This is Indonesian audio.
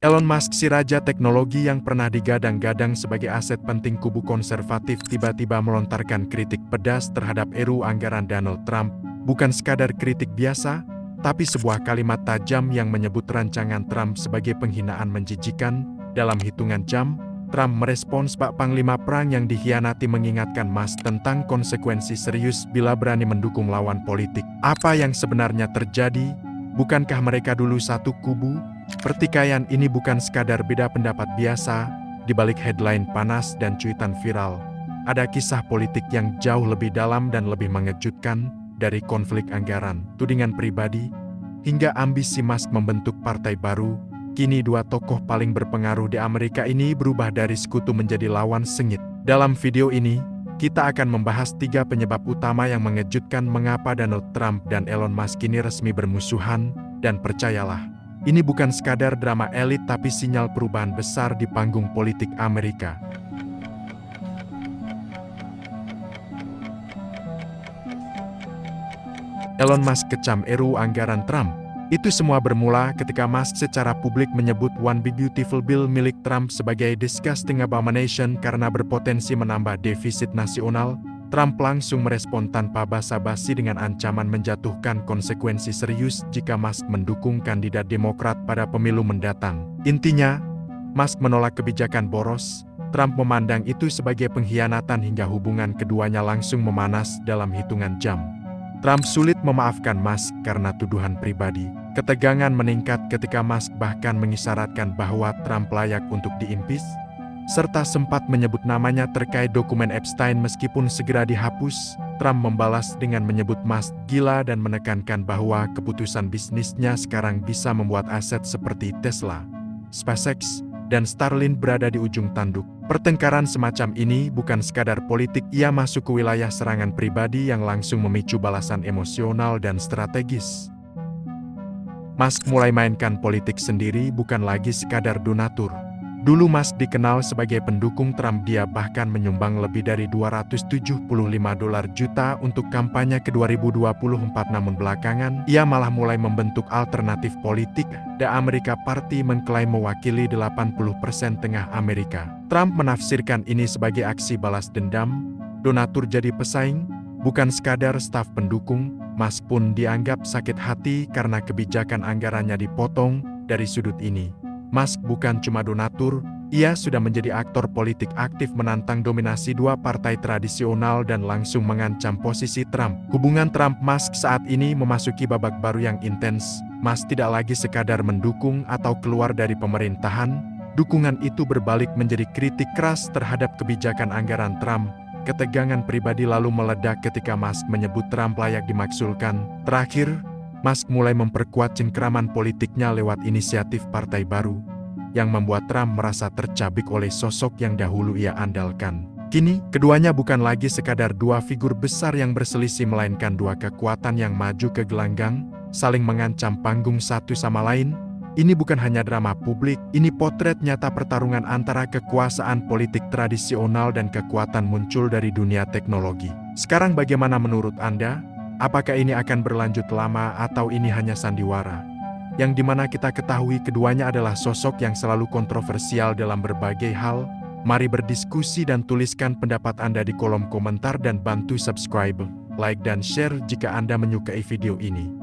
Elon Musk, si raja teknologi yang pernah digadang-gadang sebagai aset penting kubu konservatif, tiba-tiba melontarkan kritik pedas terhadap RUU anggaran Donald Trump. Bukan sekadar kritik biasa, tapi sebuah kalimat tajam yang menyebut rancangan Trump sebagai penghinaan menjijikan. Dalam hitungan jam, Trump merespons Pak Panglima Perang yang dikhianati, mengingatkan Musk tentang konsekuensi serius bila berani mendukung lawan politik. Apa yang sebenarnya terjadi? Bukankah mereka dulu satu kubu? Pertikaian ini bukan sekadar beda pendapat biasa. Di balik headline panas dan cuitan viral, ada kisah politik yang jauh lebih dalam dan lebih mengejutkan. Dari konflik anggaran, tudingan pribadi, hingga ambisi Musk membentuk partai baru, kini dua tokoh paling berpengaruh di Amerika ini berubah dari sekutu menjadi lawan sengit. Dalam video ini, kita akan membahas 3 penyebab utama yang mengejutkan mengapa Donald Trump dan Elon Musk kini resmi bermusuhan. Dan percayalah, ini bukan sekadar drama elit tapi sinyal perubahan besar di panggung politik Amerika. Elon Musk kecam RUU anggaran Trump. Itu semua bermula ketika Musk secara publik menyebut One Big Beautiful Bill milik Trump sebagai disgusting abomination karena berpotensi menambah defisit nasional. Trump langsung merespon tanpa basa-basi dengan ancaman menjatuhkan konsekuensi serius jika Musk mendukung kandidat Demokrat pada pemilu mendatang. Intinya, Musk menolak kebijakan boros. Trump memandang itu sebagai pengkhianatan hingga hubungan keduanya langsung memanas dalam hitungan jam. Trump sulit memaafkan Musk karena tuduhan pribadi. Ketegangan meningkat ketika Musk bahkan mengisyaratkan bahwa Trump layak untuk diimpeach, serta sempat menyebut namanya terkait dokumen Epstein meskipun segera dihapus. Trump membalas dengan menyebut Musk gila dan menekankan bahwa keputusan bisnisnya sekarang bisa membuat aset seperti Tesla, SpaceX, dan Starlink berada di ujung tanduk. Pertengkaran semacam ini bukan sekadar politik, ia masuk ke wilayah serangan pribadi yang langsung memicu balasan emosional dan strategis. Musk mulai mainkan politik sendiri, bukan lagi sekadar donatur. Dulu Musk dikenal sebagai pendukung Trump, dia bahkan menyumbang lebih dari $275 juta untuk kampanye ke 2024. Namun belakangan, ia malah mulai membentuk alternatif politik. The America Party mengklaim mewakili 80% tengah Amerika. Trump menafsirkan ini sebagai aksi balas dendam. Donatur jadi pesaing, bukan sekadar staf pendukung. Musk pun dianggap sakit hati karena kebijakan anggarannya dipotong. Dari sudut ini, Musk bukan cuma donatur, ia sudah menjadi aktor politik aktif menantang dominasi dua partai tradisional dan langsung mengancam posisi Trump. Hubungan Trump-Musk saat ini memasuki babak baru yang intens. Musk tidak lagi sekadar mendukung atau keluar dari pemerintahan, dukungan itu berbalik menjadi kritik keras terhadap kebijakan anggaran Trump. Ketegangan pribadi lalu meledak ketika Musk menyebut Trump layak dimaksulkan. Terakhir, Musk mulai memperkuat cengkeraman politiknya lewat inisiatif partai baru, yang membuat Trump merasa tercabik oleh sosok yang dahulu ia andalkan. Kini, keduanya bukan lagi sekadar dua figur besar yang berselisih, melainkan dua kekuatan yang maju ke gelanggang, saling mengancam panggung satu sama lain. Ini bukan hanya drama publik, ini potret nyata pertarungan antara kekuasaan politik tradisional dan kekuatan muncul dari dunia teknologi. Sekarang bagaimana menurut Anda? Apakah ini akan berlanjut lama atau ini hanya sandiwara? Yang dimana kita ketahui keduanya adalah sosok yang selalu kontroversial dalam berbagai hal. Mari berdiskusi dan tuliskan pendapat Anda di kolom komentar dan bantu subscribe, like dan share jika Anda menyukai video ini.